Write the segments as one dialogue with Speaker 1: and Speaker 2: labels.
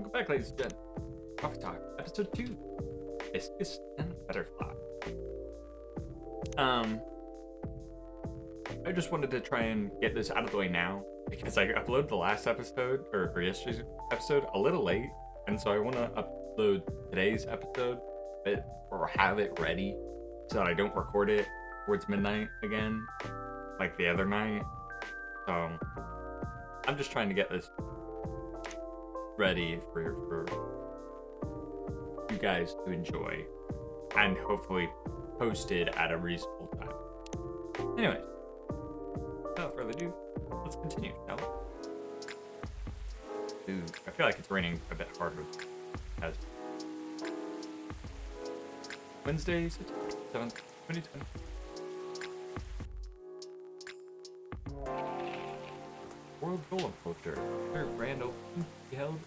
Speaker 1: Welcome back, ladies and gentlemen. Coffee Talk, episode 2. Hibiscus and Butterfly. I just wanted to try and get this out of the way now because I uploaded the last episode, or yesterday's episode, a little late. And so I want to upload today's episode, or have it ready so that I don't record it towards midnight again, like the other night. So I'm just trying to get this ready for you guys to enjoy and hopefully posted at a reasonable time. Anyways, without further ado, let's continue, shall we? Ooh, I feel like it's raining a bit harder as Wednesday, September 7th, 2020. World Golem Culture. Third grand opening to be held.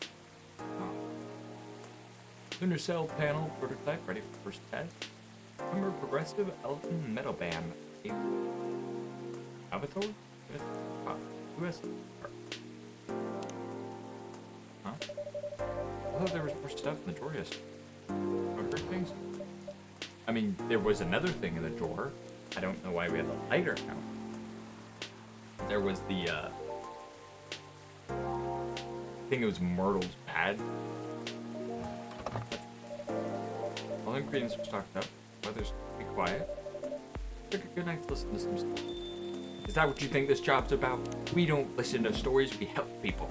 Speaker 1: Lunar Cell Panel prototype ready for first test. Number Progressive Elton Metal Band. Avatar? US. Huh? I thought there was more stuff in the drawer yesterday. What things? I mean, there was another thing in the drawer. I don't know why we had the lighter now. There was the, I think it was Myrtle's bad. All ingredients are stocked up. Weather's be quiet. Took a good night to listen to some stuff. Is that what you think this job's about? We don't listen to stories, we help people.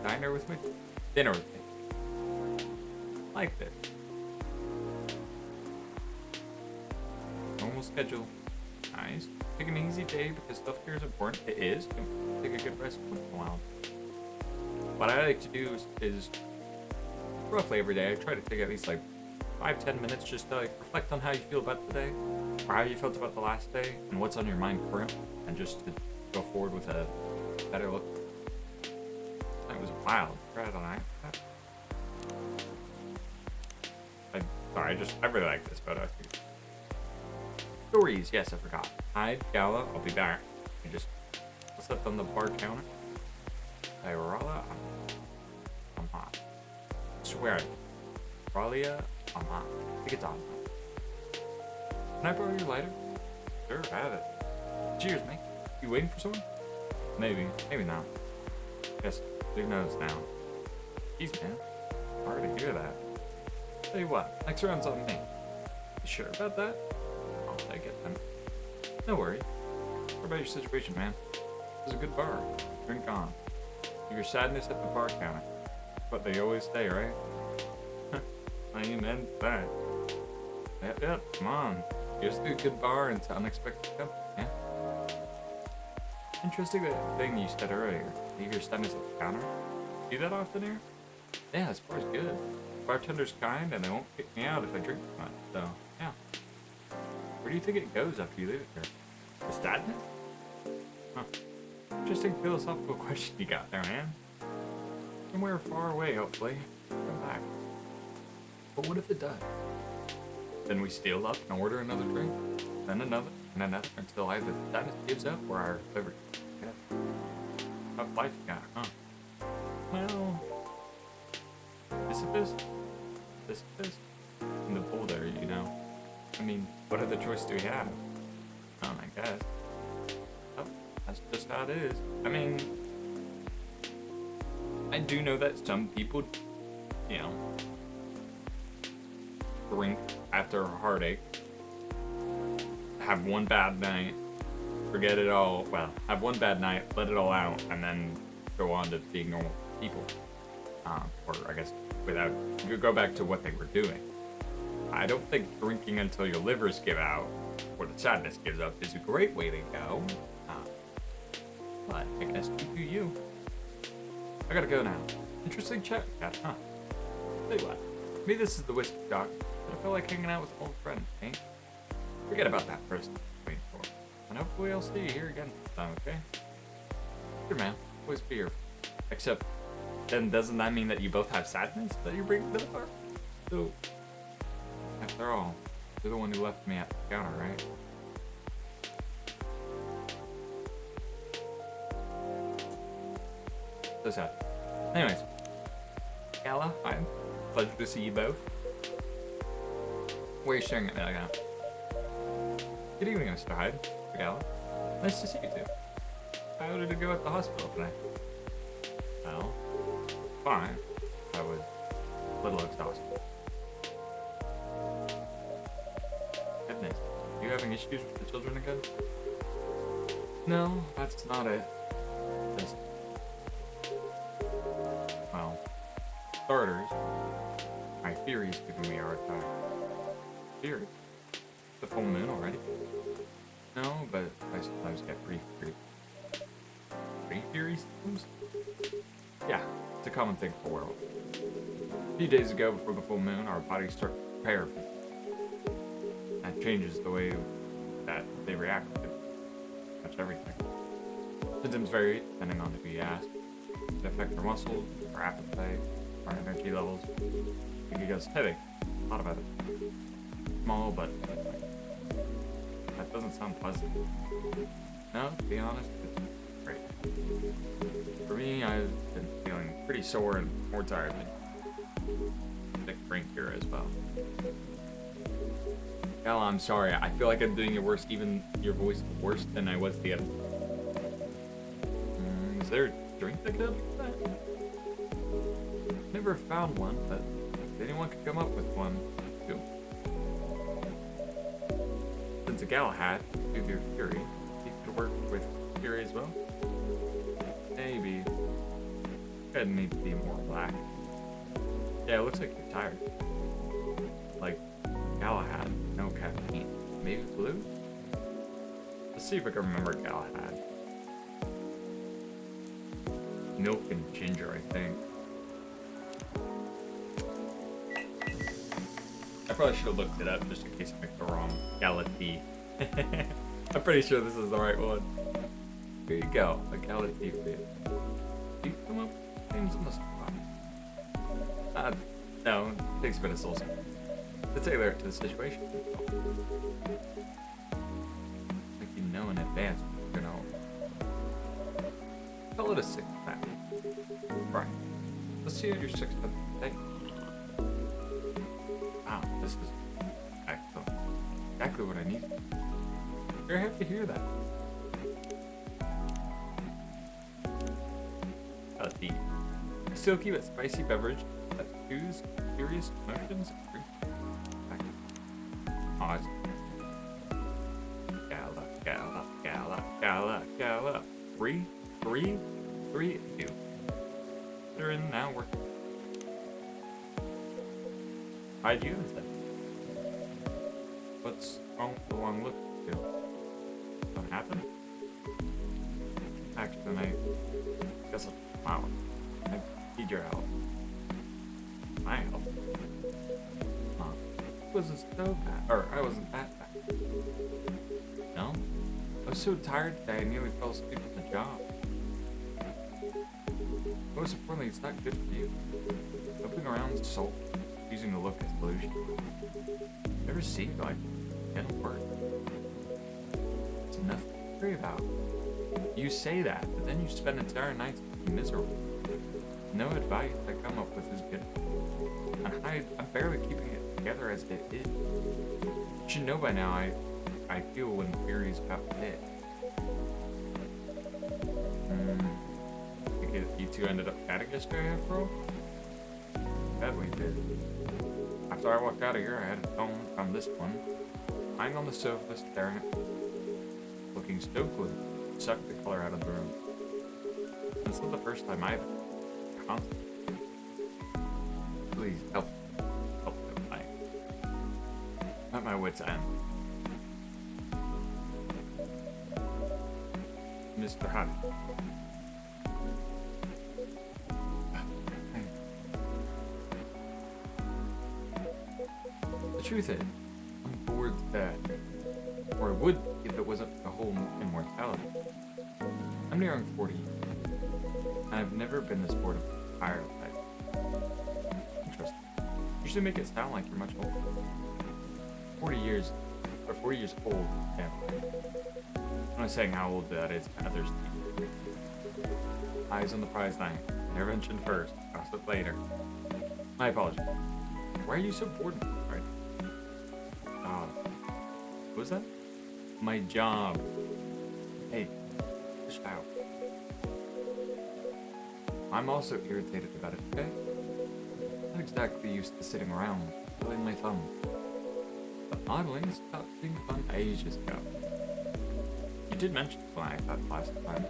Speaker 1: Dinner with me? Dinner with me. Like this. Normal schedule. Nice. Take an easy day because self-care is important. It is. Take a good rest once in a while. What I like to do is roughly every day, I try to take at least like 5-10 minutes just to like reflect on how you feel about the day, or how you felt about the last day, and what's on your mind currently, and just to go forward with a better look. It was wild. I really like this photo. Stories, yes, I forgot. Hi, Gala, I'll be back. I just slept on the bar counter. Irala, I'm hot. I swear, Ralia, I'm hot. I think it's on. Can I borrow your lighter? Sure, have it. Cheers, mate. You waiting for someone? Maybe, maybe not. Guess, leave notes now. Jeez, man. Hard to hear that. Tell you what, next round's on me. You sure about that? I'll take it then. No worry. What about your situation, man? This is a good bar. Drink on. Leave your sadness at the bar counter. What they always say, right? Amen to that. Yep, come on. Here's a good bar and to unexpected company, yeah? Interesting that thing you said earlier. Leave your sadness at the counter. Do that often here? Yeah, this bar's good. Bartender's kind and they won't kick me out if I drink too much, so, yeah. Where do you think it goes after you leave it here? The sadness? Huh. Interesting philosophical question you got there, man. Somewhere far away, hopefully. Come back. But what if it does? Then we steal up and order another drink, then another, and another, until either the sadness gives up or our liver gets up. Tough life you got, huh? Well, Sisyphus? In the pool there, you know. I mean, what other choice do we have? I guess. Oh, that's just how it is. I mean, I do know that some people, you know, drink after a heartache, have one bad night, forget it all, well, have one bad night, let it all out, and then go on to being normal people. Or I guess without, you go back to what they were doing. I don't think drinking until your livers give out, or the sadness gives up, is a great way to go. But I guess you do you. I gotta go now. Interesting chat, cat, huh? Tell you what, maybe this is the whiskey doc, but I feel like hanging out with old friends, eh? Forget about that person I'm waiting for. And hopefully I'll see you here again sometime, okay? Sure, man. Always be here. Except, then doesn't that mean that you both have sadness that you bring to the bar? So, after all, you're the one who left me at the counter, right? So sad. Anyways, Gala, hi. Pleasure to see you both. Where are you staring at me like that? Good evening, Mr. Hyde. Mr. Gala. Nice to see you too. How did it go at the hospital tonight? Well, fine. I was a little exhausted. Goodness, are you having issues with the children again? No, that's not it. Just, well, starters, my theory's giving me a hard time. Theory? The full moon already? No, but I sometimes get pre-theory symptoms? Yeah, it's a common thing for werewolves. A few days ago, before the full moon, our bodies start to prepare for it. That changes the way that they react to much everything. Symptoms vary depending on who you ask. It affects our muscles, our appetite, our energy levels. It can give us headache, a lot of other small, but that doesn't sound pleasant. No, to be honest, it's great. For me, I've been feeling pretty sore and more tired than thick drink here as well. Gal, I'm sorry. I feel like I'm doing your worst, even your voice worse than I was the other. Is there a drink that could help you with that? Never found one, but if anyone could come up with one, too. Since a Galahad, due to your fury, he could work with fury as well. Maybe. I'd need to be more relaxed. Yeah, it looks like you're tired. Like Galahad, no caffeine. Maybe blue? Let's see if I can remember Galahad. Milk and ginger, I think. I probably should have looked it up just in case I picked the wrong Gala tea. I'm pretty sure this is the right one. Here you go, a Gala tea for you. Do you come up with names on the spot? No, it takes a bit of soul to tailor it to the situation. Like you know in advance what you're gonna call it a 6-pack. Right. Let's see how your 6th today. Wow, this is excellent. Exactly what I need. You're happy to hear that. Tea. I still keep a spicy beverage that soothes furious emotions and brings back. Gala, Gala, Gala, Gala, Gala. 3, 3, 3, 2. They're in now working. Hide you instead. What's wrong with the long look? What happened? Actually, I guess wow. I need your help. My help? Huh. It wasn't so bad. Or, I wasn't that bad. No? I was so tired today I nearly fell asleep on the job. Most importantly, it's not good for you. Jumping around salt, using the look as pollution. Never seemed like it didn't work. It's nothing to worry about. You say that, but then you spend entire nights miserable. No advice I come up with is good. I'm barely keeping it together as it is. You should know by now I feel when fury's about to hit. You two ended up chatting yesterday after all? Bet we did. After I walked out of here, I had a phone from this one, lying on the sofa, staring at me, looking so gloomy, sucked the color out of the room. This is the first time I've constantly. Please help them. I'm at my wit's end. Mr. Hunt. The truth is, I'm bored to death. Or I would if it wasn't for the whole immortality. I'm nearing 40. And I've never been this bored of my entire life. Interesting. Usually make it sound like you're much older. 40 years, or 40 years old, yeah. I'm not saying how old that is to others. Eyes on the prize line. Intervention first, gossip later. My apologies. Why are you so bored? Right. What was that? My job. Hey, push out. I'm also irritated about it, okay? Not exactly used to sitting around, twiddling my thumbs. But modeling stopped being fun ages ago. You did mention flag that last time.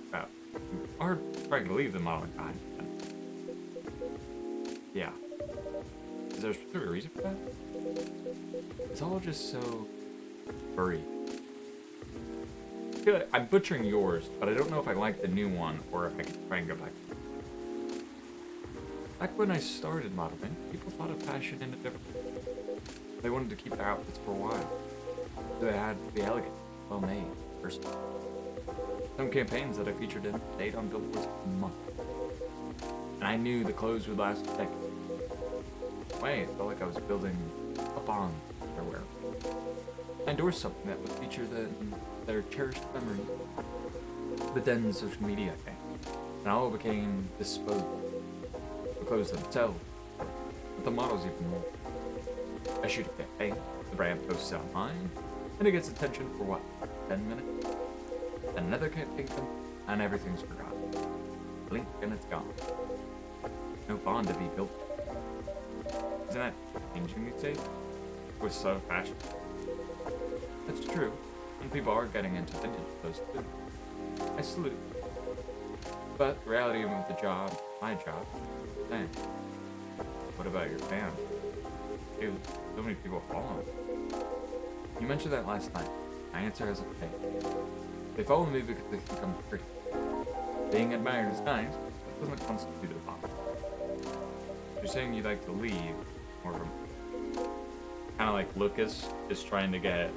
Speaker 1: About you are trying to leave the modeling behind. Yeah. Is there a specific reason for that? It's all just so furry. I feel like I'm butchering yours, but I don't know if I like the new one or if I can try and go back. Back when I started modeling, people thought of fashion in a different way. They wanted to keep their outfits for a while. So they had to be elegant, well-made, versatile. Some campaigns that I featured in stayed on billboards for months. And I knew the clothes would last a decade. In a way, it felt like I was building a bond with their wear. I endorsed something that would feature their cherished memories. But then social media came, and all became disposable. The clothes themselves, but the models even more. I shoot a campaign, the brand posts it online, and it gets attention for what, 10 minutes? And another campaign comes, and everything's forgotten. Blink and it's gone. No bond to be built. Isn't that changing these days? With so fashion. That's true, and people are getting into vintage clothes too. I salute. But the reality of the job, my job, man. What about your fam? Dude, so many people follow. You mentioned that last night. My answer hasn't changed. They follow me because they think I'm pretty. Being admired is nice, but it doesn't constitute a bond. You're saying you'd like to leave, or kind of like Lucas is trying to get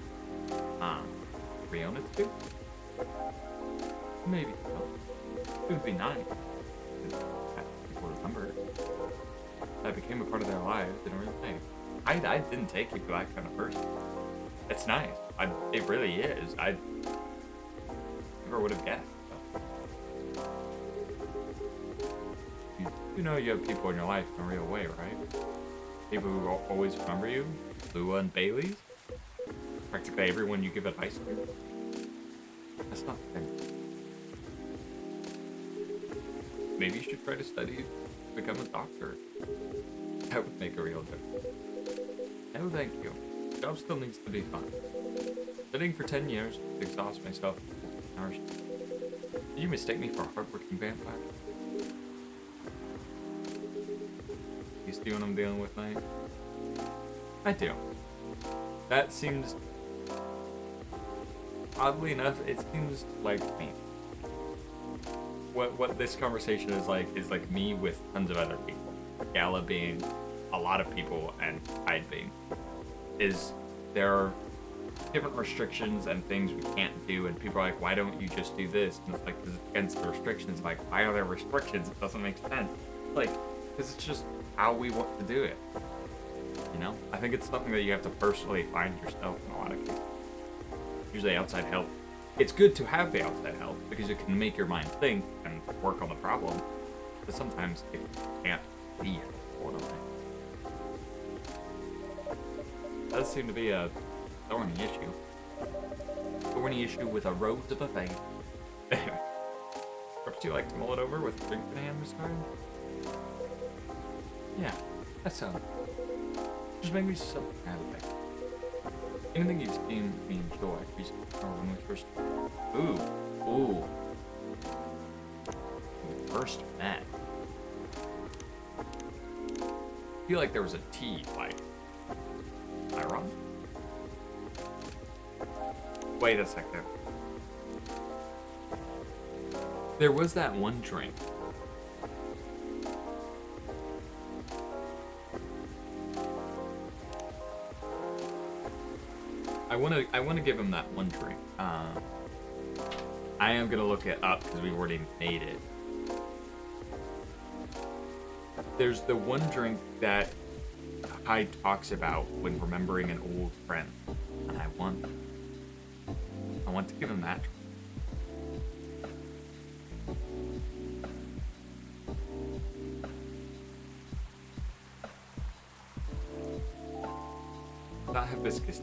Speaker 1: Riona to do? Maybe. It would be nice. People remember it. That became a part of their lives in a real thing. I didn't take you for that kind of person. It's nice. It really is. I never would have guessed. You know you have people in your life in a real way, right? People who always remember you. Lua and Bailey's. Practically everyone you give advice to. That's not the thing. Maybe you should try to study, become a doctor. That would make a real difference. No, thank you. The job still needs to be fun. Studying for 10 years would exhaust myself. Did you mistake me for a hardworking vampire? You see what I'm dealing with, mate? I do. That seems... Oddly enough, it seems like me. What this conversation is like me with tons of other people. Gala being a lot of people and Hyde being. Is there are different restrictions and things we can't do, and people are like, why don't you just do this? And it's like, because it's against the restrictions. Like, why are there restrictions? It doesn't make sense. Like, because it's just how we want to do it. You know? I think it's something that you have to personally find yourself in a lot of cases. Usually outside help. It's good to have the outside help because it can make your mind think and work on the problem. But sometimes it can't be for them. Does seem to be a thorny issue. Thorny issue with a rose of a vein. Perhaps you like to mull it over with a drink in hand, Miss Karen? Yeah, that sounds. Just make me something out of it. Anything you've seen me enjoy recently, or when we first. Ooh. When we first met. I feel like there was a T, like. Am I wrong? Wait a second. There was that one drink. I want to give him that one drink. I am gonna look it up because we already made it. There's the one drink that Hyde talks about when remembering an old friend, and I want to give him that. not hibiscus.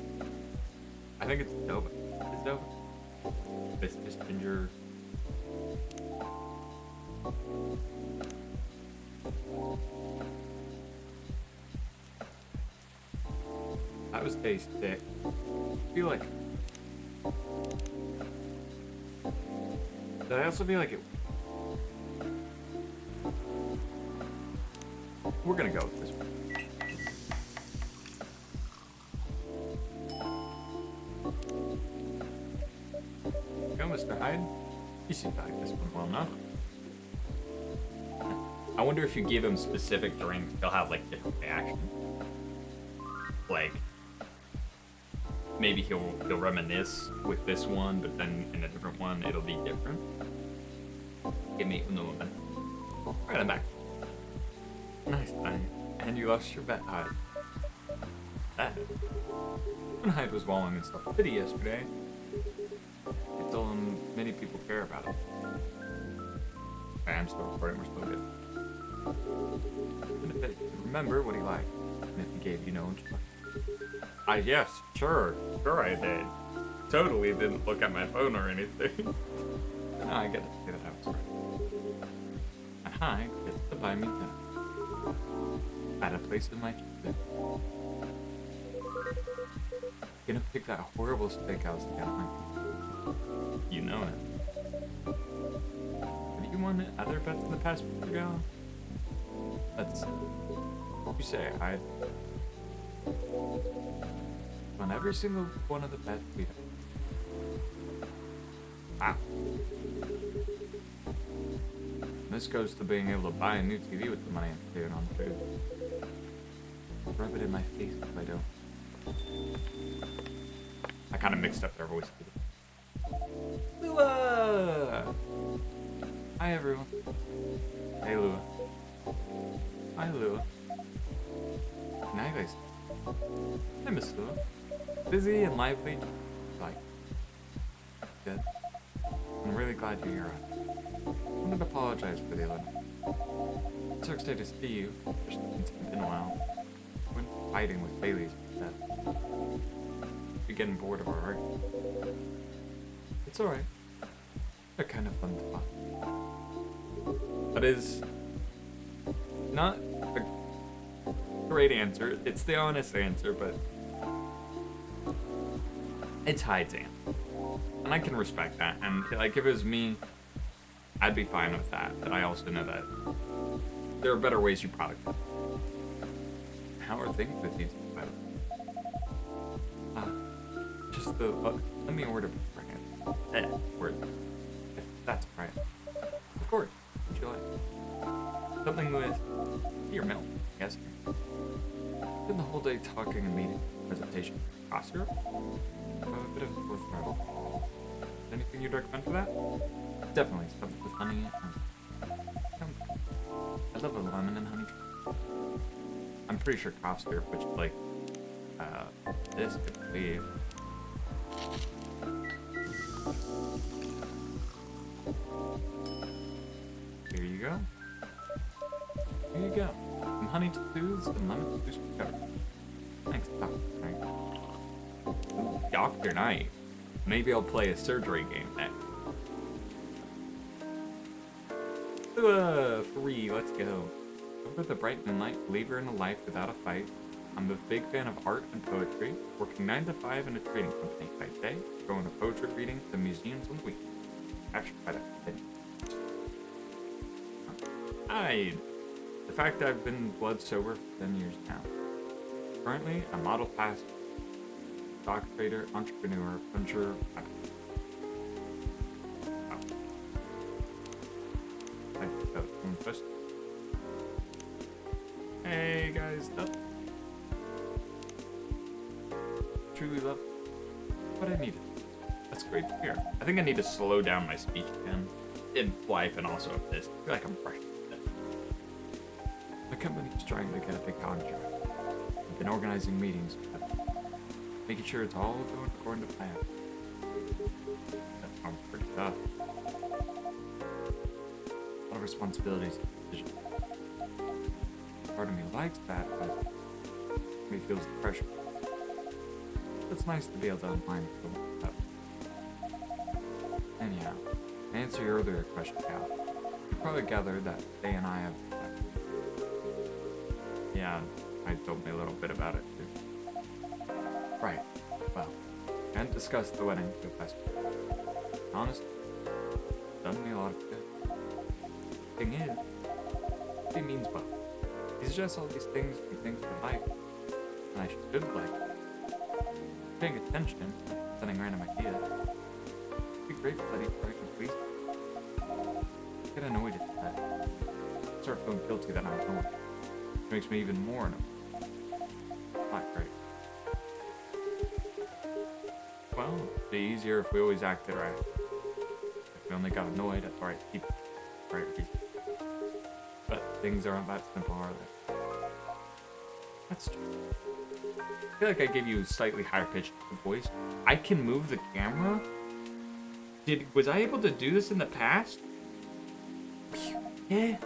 Speaker 1: I think it's Dova. It's Dova. Hibiscus ginger. That was tasty. I feel like. Did I also feel like it? We're gonna go with this one. Go, Mr. Hyde. You seem to like this one well enough. I wonder if you give him specific drinks, he'll have like different reactions. Like, maybe he'll reminisce with this one, but then in a different one it'll be different. Give me no moment. Alright, I'm back. Nice, nice. And you lost your bet, Hyde. That. When Hyde was wallowing in self-pity yesterday, I told him many people care about it. Okay, I'm still recording, we're still good. But if you remember what he liked, and if he gave you no instruction. Yes, sure I did. Totally didn't look at my phone or anything. No, I get to say that I was right. And Hyde gets to buy me dinner. At a place in my choosing. Gonna pick that horrible steakhouse again, huh? You know it. Have you won other bets in the past week ago? Let's see. What you say, Hyde? On every single one of the bets we have. Wow. This goes to being able to buy a new TV with the money I'm saving on food. Rub it in my face if I don't. I kind of mixed up their voices. Lua! Hi, everyone. Hey, Lua. Hi, Lua. Night, guys. I miss Lua. Busy and lively. Like, good. I'm really glad you're here. I wanted to apologize for the other night. It's so excited to see you. It's been a while. When fighting with Bailey's that we're getting bored of our argument. It's alright. They're kind of fun to watch. That is not a great answer. It's the honest answer, but it's Hyde's answer. And I can respect that. And like if it was me, I'd be fine with that. But I also know that there are better ways you probably could. How are things with you? Just the let me order for him. Word. If that's right. Of course. What you like? Something with your milk, I guess. Spend the whole day talking and meeting, presentation, costume. A bit of a full throttle. Anything you'd recommend for that? Definitely something with honey and I love a lemon and honey. I'm pretty sure cough syrup, which is like this, I believe. Here you go. Here you go. Some honey to soothe, some lemon to discover. Thanks, Doc. Doctor Knight. Maybe I'll play a surgery game next. 3, let's go. Over the bright moonlight, believer in a life without a fight. I'm a big fan of art and poetry, working 9 to 5 in a trading company by day, going to poetry readings to museums on the weekend. Captured by that. Hide. The fact that I've been blood sober for 10 years now. Currently, a model pastor, stock trader, entrepreneur, puncher. Hey guys, truly love what I needed. That's great to hear. I think I need to slow down my speech again in life and also of this. I feel like I'm fresh. My company's trying to get a big contract. I've been organizing meetings, making sure it's all going according to plan. That sounds pretty tough. A lot of responsibilities and decisions. Part of me likes that, but me feels the pressure. It's nice to be able to unwind from that. Anyhow, to answer your earlier question, Cal, you probably gathered that Faye and I have. Yeah, I told me a little bit about it too. Right. Well, can't discuss the wedding too fast. Honestly, it's done me a lot of good. Thing is, he means well. He suggests all these things he thinks I like, and I should like. Paying attention, sending random ideas. It'd be great that he probably could please me. I get annoyed at that. I start feeling guilty that I'm annoyed. It makes me even more annoyed. Not great. Well, it'd be easier if we always acted right. If we only got annoyed at the right people, right reason. But things aren't that simple, are they? That's true. I feel like I gave you a slightly higher pitched voice. I can move the camera? Was I able to do this in the past? Yeah.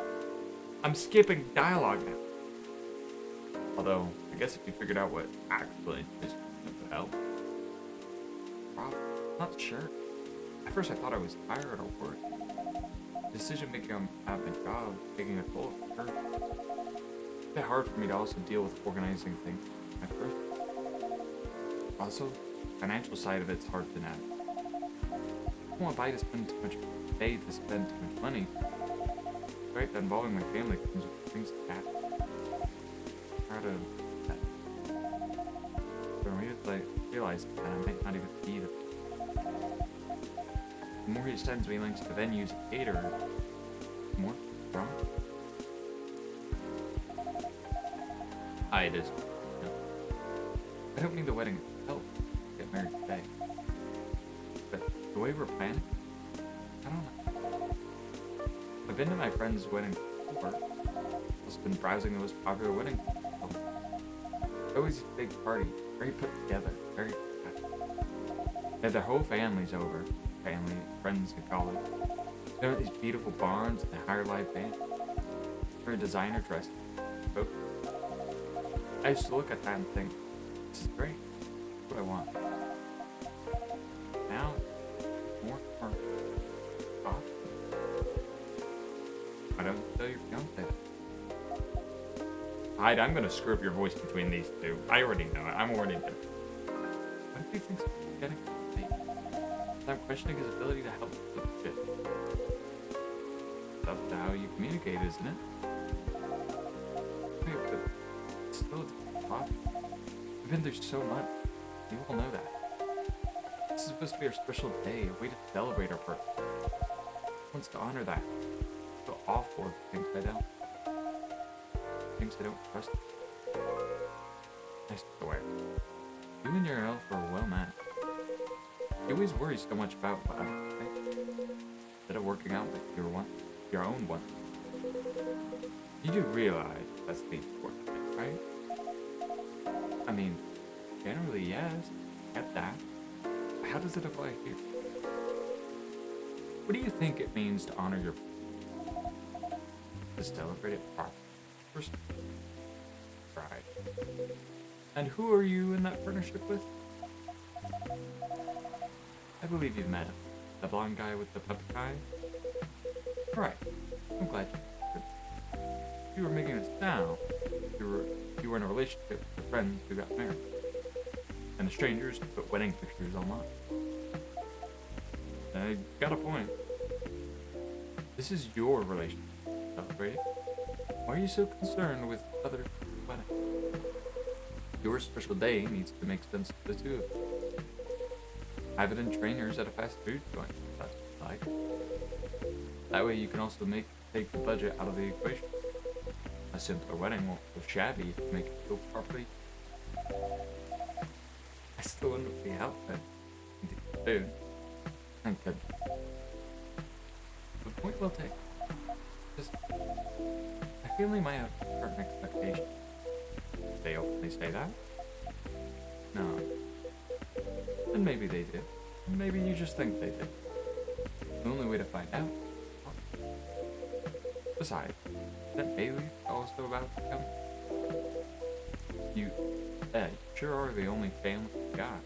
Speaker 1: I'm skipping dialogue now. Although, I guess if you figured out what actually is would help. Probably. Not sure. At first I thought I was tired or bored. Decision making on my job taking a toll of her. It's a bit hard for me to also deal with organizing things at first. Also, financial side of it's hard to navigate. I don't want Bai to spend too much pay to spend too much money. Right, that involving my family comes with things like that. Try to for me to realize that I might not even be the more he sends me links to venues and caterers, the more wrong. It is. No. I don't mean the wedding itself. Get married today. But the way we're planning, I don't know. I've been to my friend's wedding before. I've been browsing the most popular wedding. Always a big party, very put together, very professional. They had their whole families over, family, friends in college. There were these beautiful barns and a higher live band. For a designer dress. I used to look at that and think, this is great. That's what I want. Now, more cost. I don't tell your fiance that. I'm gonna screw up your voice between these two. I already know it. I'm already done. What if he thinks he's getting me? I'm questioning his ability to help with shit. It's up to how you communicate, isn't it? Wait, but it's still a lot. We've been through so much. You all know that. This is supposed to be our special day, a way to celebrate our birthday. Wants to honor that. I feel awful if things I don't. Things I don't trust. I swear. You and your elf are well matched. You always worry so much about what I think. Instead of working out like your own one. You do realize that's the important thing, right? I mean, generally yes, get that. But how does it apply here? What do you think it means to honor your to celebrate it properly? First, right. And who are you in that partnership with? I believe you've met him. The blonde guy with the puppet eye? Right. I'm glad you were making it sound. You were in a relationship with friends who got married. And the strangers who put wedding pictures online. I got a point. This is your relationship. Celebrate it. Why are you so concerned with other weddings? Your special day needs to make sense to the two of you. Have it in trainers at a fast food joint. That's what I like. That way you can also take the budget out of the equation. A simpler wedding won't feel shabby if you make it feel properly. I still end up the outfit. The food. Thank goodness. The point well taken. Just, my family might have certain expectations. They openly say that? No. And maybe they do. And maybe you just think they do. The only way to find out. Besides, isn't Bailey also about to come? You sure are the only family you got.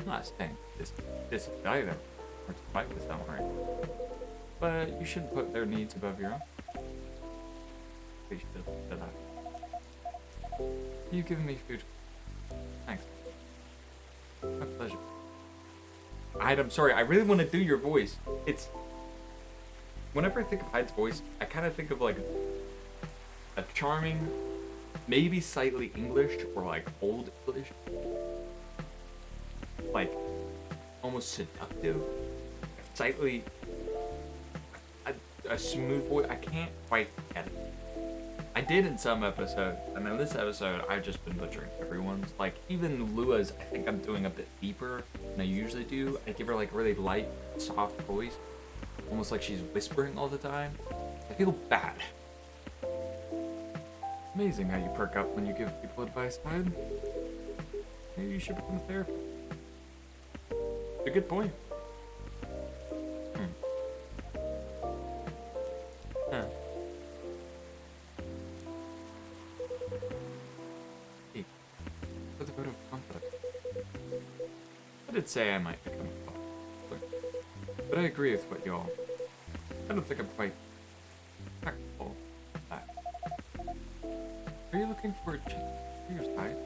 Speaker 1: not saying this is either, or to fight with them, right? But you shouldn't put their needs above your own. Please do that. You've given me food. Thanks. My pleasure. I'm sorry, I really want to do your voice. It's... Whenever I think of Hyde's voice, I kind of think of like a charming, maybe slightly English or like old English. Like, almost seductive. Slightly... A smooth voice. I can't quite get it. I did in some episodes, and in this episode, I've just been butchering everyone's. Like, even Lua's, I think I'm doing a bit deeper than I usually do. I give her, like, a really light, soft voice. Almost like she's whispering all the time. I feel bad. Amazing how you perk up when you give people advice, Hyde. Maybe you should become a therapist. It's a good point. Huh. With a bit of confidence. I did say I might become a counselor, but I agree with what y'all. I don't think I'm quite practical with that. Are you looking for a change for your side?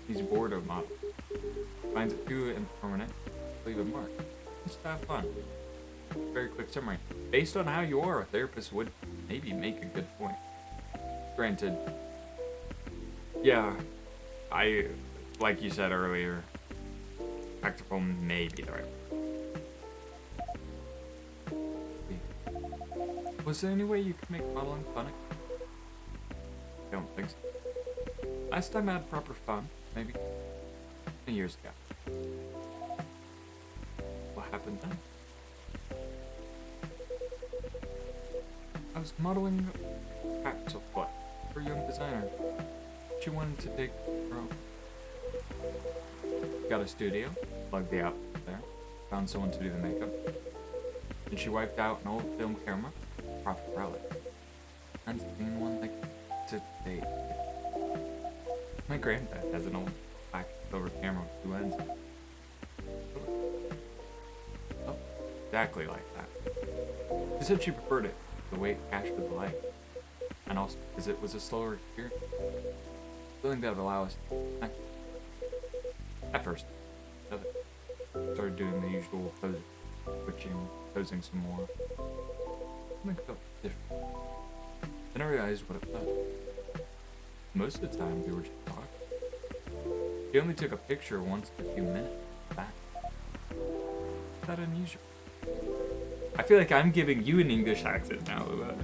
Speaker 1: He's bored of model. Finds it too impermanent. Leave a mark. Just have fun. Very quick summary. Based on how you are, a therapist would maybe make a good point. Granted, yeah, like you said earlier, practical may be the right word. Was there any way you could make modeling funny? I don't think so. Last time I had proper fun, maybe 20 years ago. What happened then? I was modeling hats of what? For a young designer. She wanted to take her own. Got a studio, plugged the outfit there, found someone to do the makeup. And she wiped out an old film camera, proper relic. And seen one like to date. My granddad has an old black silver camera with 2 lenses. Oh, exactly like that. She said she preferred it, the way it cashed with the light. And also, because it was a slower experience. Feeling that would allow us to at first. Started doing the usual posing, switching, posing some more. Something felt different. Then I realized what it was. Most of the time, we were just talking. He only took a picture once in a few minutes. Back. Is that unusual? I feel like I'm giving you an English accent now, Lua.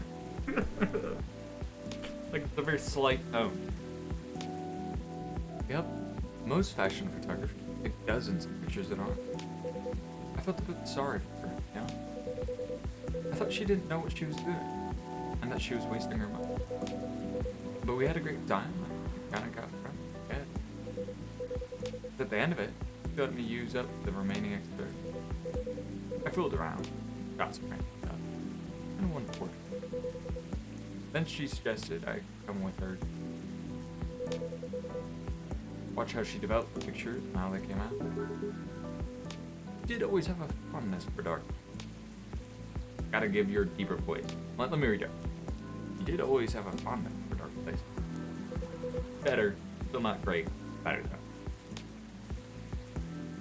Speaker 1: Like, it's a very slight tone. Yep, most fashion photographers take dozens of pictures at arm. I felt a bit sorry for her, you know? I thought she didn't know what she was doing, and that she was wasting her money. But we had a great time, and kinda got friends. Yeah. At the end of it, she let me use up the remaining extra. I fooled around, got some random stuff, and one portrait. Then she suggested I come with her. Watch how she developed the pictures and how they came out. She did always have a fondness for dark. Gotta give your deeper voice. Let me read it. You did always have a fondness for dark places. Better, still not great. Better though.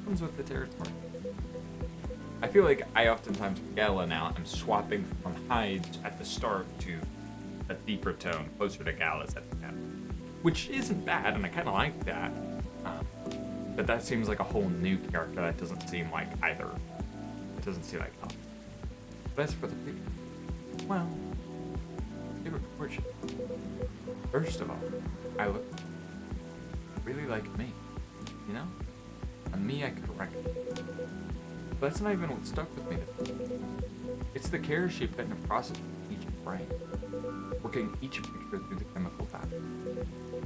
Speaker 1: Comes with the territory. I feel like I oftentimes Gala now. I'm swapping from Hyde's at the start to a deeper tone, closer to Gala's at the end. Which isn't bad, and I kind of like that. But that seems like a whole new character that doesn't seem like either. It doesn't seem like help. But as for the picture, well, they were gorgeous. First of all, I look really like me, you know? A me I could recognize. But that's not even what stuck with me. It's the care she put in the process of each frame. Working each picture through the chemical bath.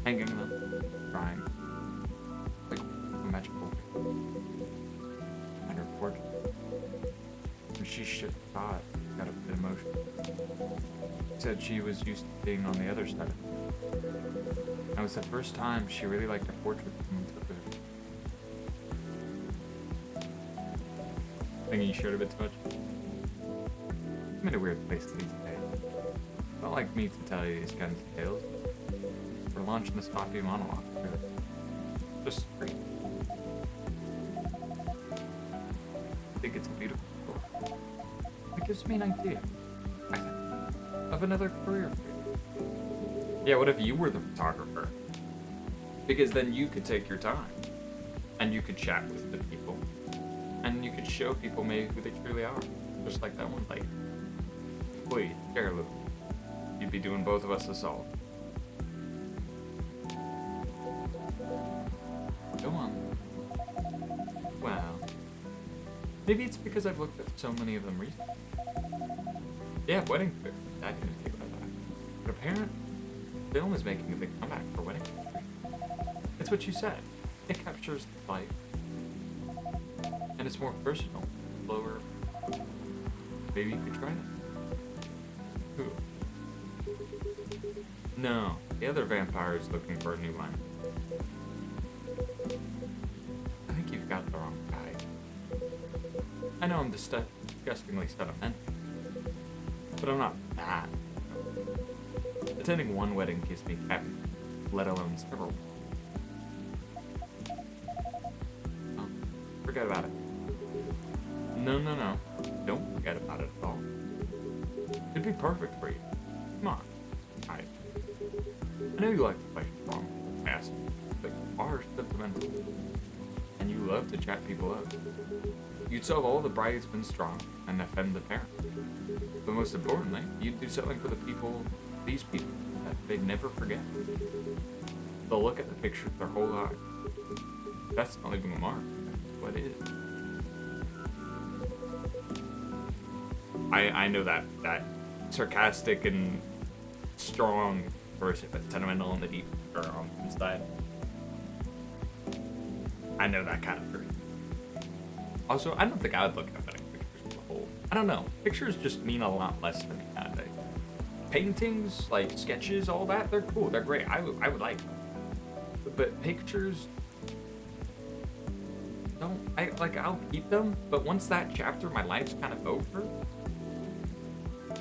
Speaker 1: Hanging them, drying, like a magical and her portrait. When she should thought, got a bit emotional. Said she was used to being on the other side. And it was the first time she really liked her portrait coming to Thinking you shared a bit too much? I'm in a weird place these days. Not like me to tell you these kinds of tales. We're launching this coffee monologue. Really. Just straight. I think it's a beautiful story. It gives me an idea, I think, of another career for you. Yeah, what if you were the photographer? Because then you could take your time. And you could chat with the people. And you could show people maybe who they truly are. Just like that one lady. Please, share a little. You'd be doing both of us a solid. Go on. Well, maybe it's because I've looked at so many of them recently. Yeah, wedding food. I didn't think about that. But apparently, film is making a big comeback for wedding food. It's what you said. It captures life. And it's more personal, slower. Maybe you could try it. Who? No, the other vampire is looking for a new line. I think you've got the wrong guy. I know I'm disgustingly sentimental, but I'm not that. Attending one wedding gives me happy, let alone several. Oh, forget about it. No. Don't forget about it at all. It'd be perfect for you. Come on. I know you like to play strong, fast, but you are sentimental. And you love to chat people up. You'd solve all the bridesmaids strong and offend the parents. But most importantly, you'd do something for the people, these people, that they'd never forget. They'll look at the picture their whole life. That's not leaving a mark. That's what it is. I know that sarcastic and strong person, but sentimental and the deep or on the inside. I know that kind of person. Also, I don't think I would look at wedding pictures as a whole. I don't know. Pictures just mean a lot less to me nowadays. Paintings, like sketches, all that, they're cool. They're great. I would like them. But pictures, I'll keep them. But once that chapter of my life's kind of over,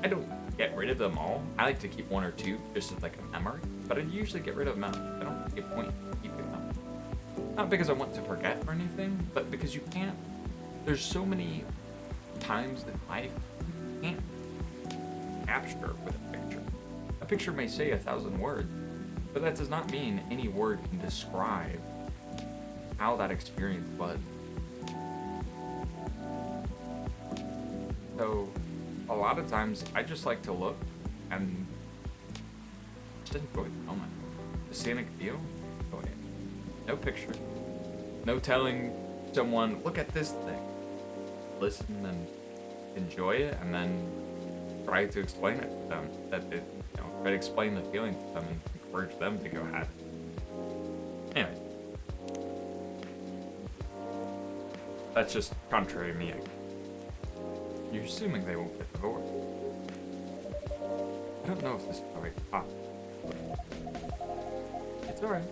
Speaker 1: I don't get rid of them all. I like to keep one or two just as like a memory, but I usually get rid of them. I don't see a point in keeping them. Not because I want to forget or anything, but because you can't. There's so many times in life you can't capture with a picture. A picture may say 1,000 words, but that does not mean any word can describe how that experience was. So a lot of times I just like to look and just enjoy the moment. The scenic view, enjoy it. No picture. No telling someone, look at this thing. Listen and enjoy it and then try to explain it to them. Try to explain the feeling to them and encourage them to go have it. Anyways. That's just contrary to me, I guess. You're assuming they won't get divorced. I don't know if this is the right topic. It's alright.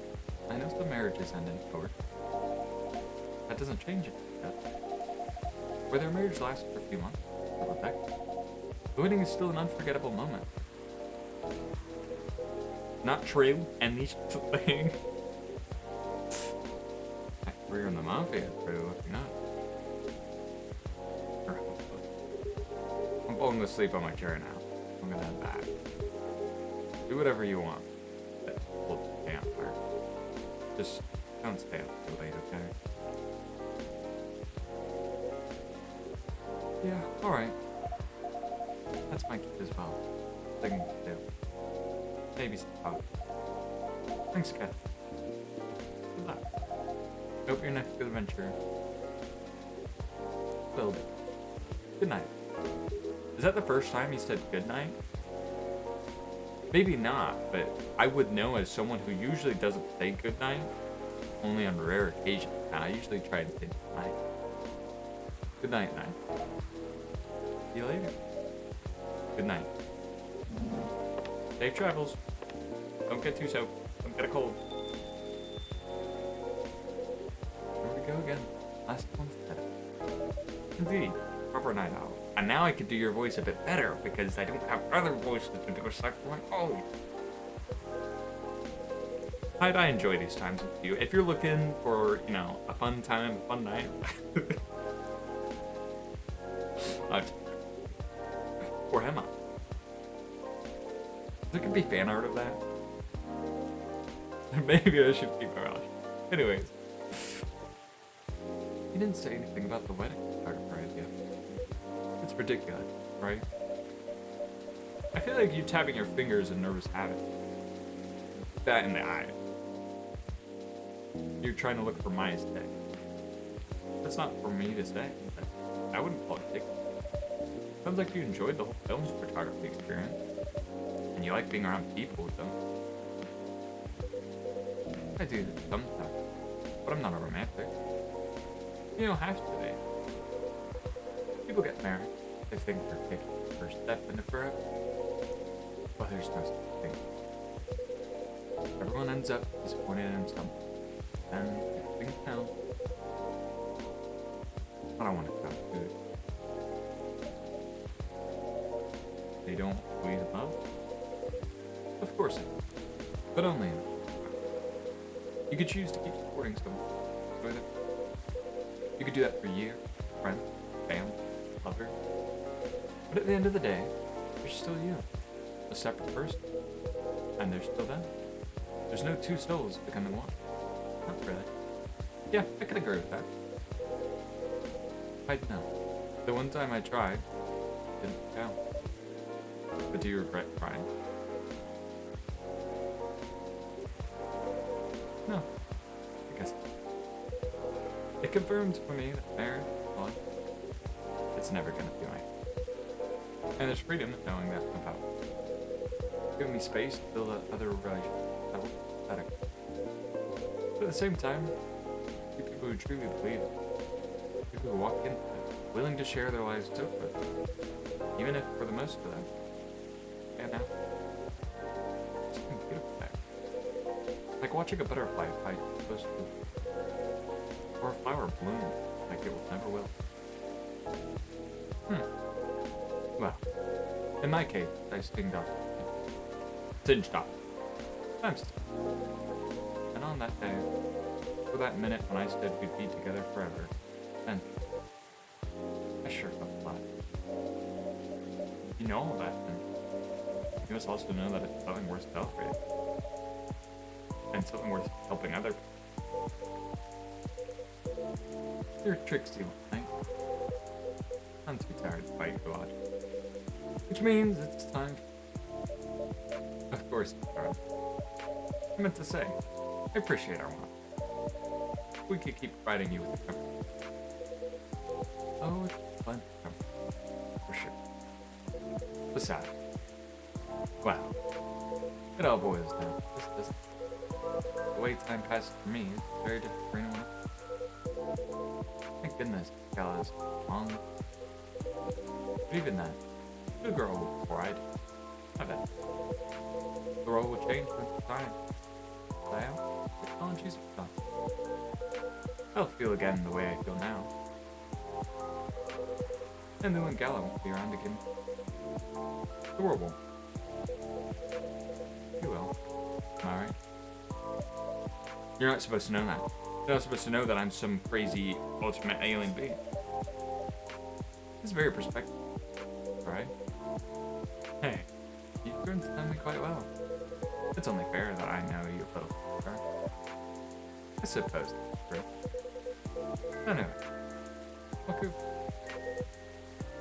Speaker 1: I know some marriages end in divorce. That doesn't change it, does it? Where their marriage lasts for a few months, or decades. The wedding is still an unforgettable moment. Not true, anything. My career in the mafia is pretty looking up. I'm falling asleep on my chair now. I'm gonna head back. Do whatever you want. We'll campfire. Just don't stay up too late, okay? Yeah, alright. That's my kid as well. Thing to do. Maybe some coffee. Thanks, Kat. Good luck. Hope your next adventure will be. Good night. Is that the first time he said good night? Maybe not, but I would know as someone who usually doesn't say good night, only on rare occasions. I usually try and say good night. Good night, night. See you later. Good night. Safe travels. Don't get too soaked. Don't get a cold. Here we go again. Last one said it. Indeed, proper night owl. And now I can do your voice a bit better because I don't have other voices to do aside from my own. I enjoy these times with you. If you're looking for, you know, a fun time, a fun night. Or am I? There could be fan art of that. Maybe I should keep my mouth. Anyways. You didn't say anything about the wedding photographer idea. It's ridiculous, right? I feel like you tapping your fingers in nervous habit. That in the eye. You're trying to look for my aesthetic. That's not for me to say. I wouldn't call it tick. Sounds like you enjoyed the whole film photography experience. And you like being around people, don't you? I do sometimes. But I'm not a romantic. You don't have to be. People get married. They think they're taking the first step into forever. But there's no such thing. Everyone ends up disappointed in something. And things count. I don't want to count food. They don't always love? Of course it is. But only enough. You could choose to keep supporting someone. With it. You could do that for you, friend, family, lover. But at the end of the day, you're still you. A separate person. And they're still them. There's no two souls becoming one. Not really. Yeah, I could agree with that. I know. The one time I tried, didn't count. But do you regret trying? No. I guess. It confirms for me that marriage, well, it's never gonna be right. And there's freedom in knowing that about giving me space to build other relationships that will be better. But at the same time, you people who truly believe it. People who walk in willing to share their lives too with, even if for the most of them, and now, it's something beautiful there. Like watching a butterfly fight supposed to, or a flower bloom like it never will. Well, in my case, I singed off. Singed off. I'm still. And on that day, for that minute when I said we'd be together forever, and I sure felt flat. You know all that, and you must also know that it's something worth celebrating. And something worth helping others. You're tricksy one night. I'm too tired to fight you watch. Which means it's time. Of course, Charlie. I meant to say, I appreciate our one. We could keep providing you with the comfort. Oh, it's fun. For sure. Besides, well, it all boils down to this, doesn't it? The way time passes for me is very different for anyone else. Thank goodness, Cal is long. But even that, you grow before I do. I bet. The role will change with time. Now, technology's done. I'll feel again the way I feel now. And then when Gala won't be around again, the world won't. You will. Am I right? You're not supposed to know that. You're not supposed to know that I'm some crazy ultimate alien being. It's very perspective, right? Hey, you've grown to know me quite well. It's only fair that I know you a little bit better. I suppose that's true. Anyway, okay.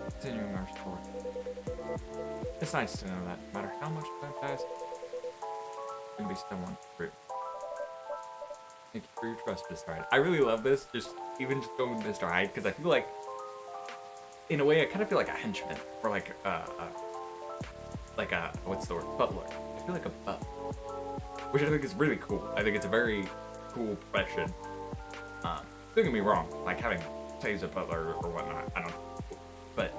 Speaker 1: Continuing our story. It's nice to know that no matter how much time passes, you can be someone true. Thank you for your trust, Mr. Hyde. I really love this, even just going with Mr. Hyde, because I feel like, in a way, I kind of feel like a henchman, or like a what's the word? Butler. I feel like a butler, which I think is really cool. I think it's a very cool profession. Don't get me wrong, like having, say, as a butler or whatnot, I don't know. But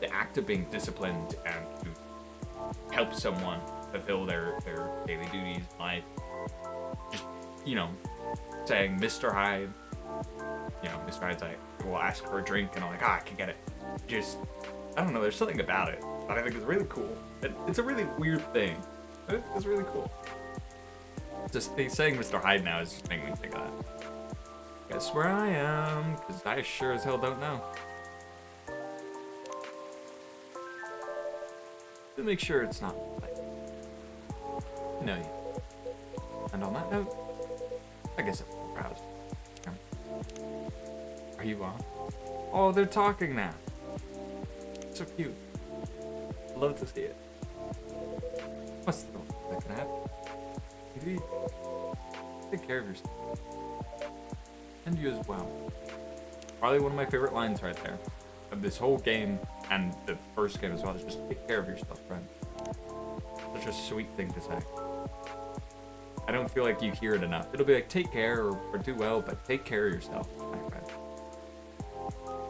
Speaker 1: the act of being disciplined and to help someone fulfill their daily duties in life, just, you know, saying, Mr. Hyde, you know, Mr. Hyde's like, will ask for a drink, and I'm like, I can get it. Just, I don't know, there's something about it that I think is really cool. It's a really weird thing, but it's really cool. Just saying Mr. Hyde now is just making me think of that. Guess where I am, because I sure as hell don't know. To make sure it's not like, no. And on that note, I guess I'm proud. Are you on? Oh, they're talking now. So cute. Love to see it. What's the that can happen? Maybe take care of yourself. And you as well. Probably one of my favorite lines right there of this whole game and the first game as well is just take care of yourself, friend. Such a sweet thing to say. I don't feel like you hear it enough. It'll be like take care or do well, but take care of yourself, my friend.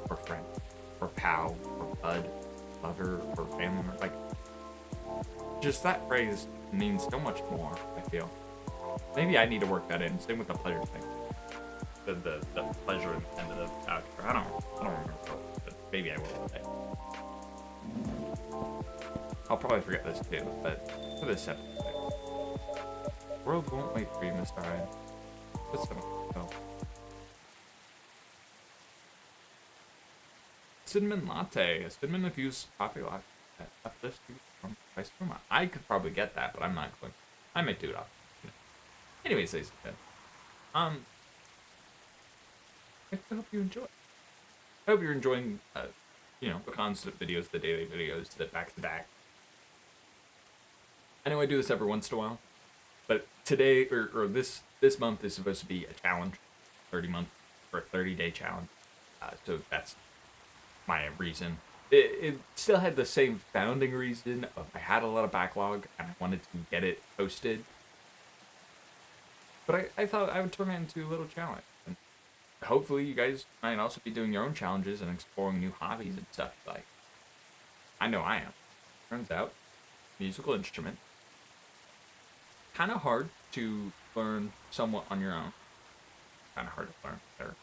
Speaker 1: Or friend. Or pal. Or bud. Lover. Or family member. Like, just that phrase means so much more, I feel. Maybe I need to work that in. Same with the pleasure thing. The pleasure and the end of the outro. I don't remember, but maybe I will one day. I'll probably forget this too, but for this episode, the world won't wait for you, Mr. Ryan. Just so. Cinnamon latte, a cinnamon infused coffee latte that uplifts you from ice cream. I could probably get that, but I'm not going. I might do it off. Anyways, ladies and gentlemen, I hope you enjoy. I hope you're enjoying, you know, the constant videos, the daily videos, the back-to-back. I know I do this every once in a while, but today, or this month is supposed to be a challenge, 30-month, or a 30-day challenge. So that's my reason. It still had the same founding reason of I had a lot of backlog, and I wanted to get it posted. But I thought I would turn it into a little challenge. And hopefully you guys might also be doing your own challenges and exploring new hobbies and stuff. Like, I know I am. Turns out, musical instrument, kind of hard to learn somewhat on your own. Kind of hard to learn better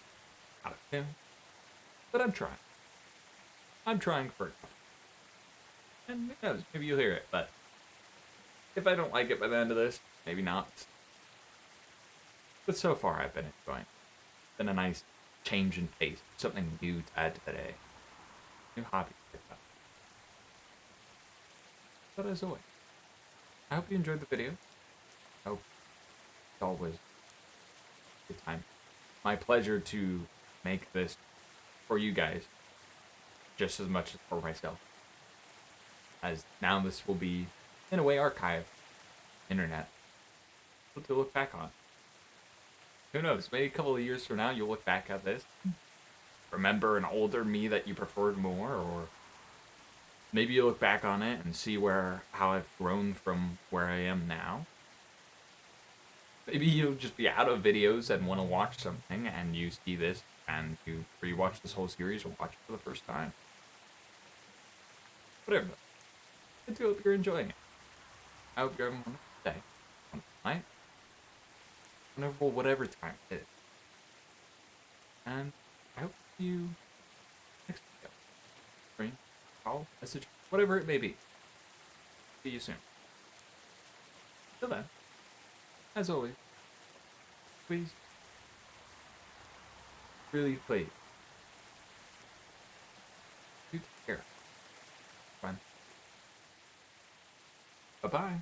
Speaker 1: how to tune. But I'm trying. I'm trying for it. And who knows, maybe you'll hear it. But if I don't like it by the end of this, maybe not. But so far, I've been enjoying it. It's been a nice change in pace. Something new to add to the day. New hobby to pick up. But as always, I hope you enjoyed the video. I hope it's always a good time. My pleasure to make this for you guys just as much as for myself. As now this will be, in a way, archived. Internet. To look back on. Who knows, maybe a couple of years from now you'll look back at this, remember an older me that you preferred more, or maybe you look back on it and see how I've grown from where I am now. Maybe you'll just be out of videos and want to watch something, and you see this, and you rewatch this whole series or watch it for the first time. Whatever. I do hope you're enjoying it. I hope you're having a wonderful day, wonderful night, wonderful whatever time it is. And I hope to see you next video. Screen, call, message, whatever it may be. See you soon. Till then, as always, please, really please, do take care. Fine. Bye-bye.